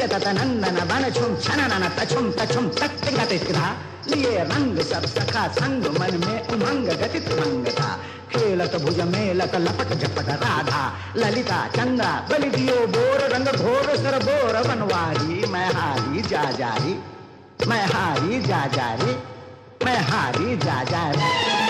लिय तत नंदन बन छुम छननन तछुम तछुम तत्तिगतिधा लिए रंग सब सखा संग मन में उमंग गति तुरंग था खेलत भुज मेलत लपट झपट राधा ललिता चंदा बलि दियो बोर रंग घोर सर बोर बनवारी मैं हारी जा जारी मैं हारी जा जारी मैं हारी जा जारी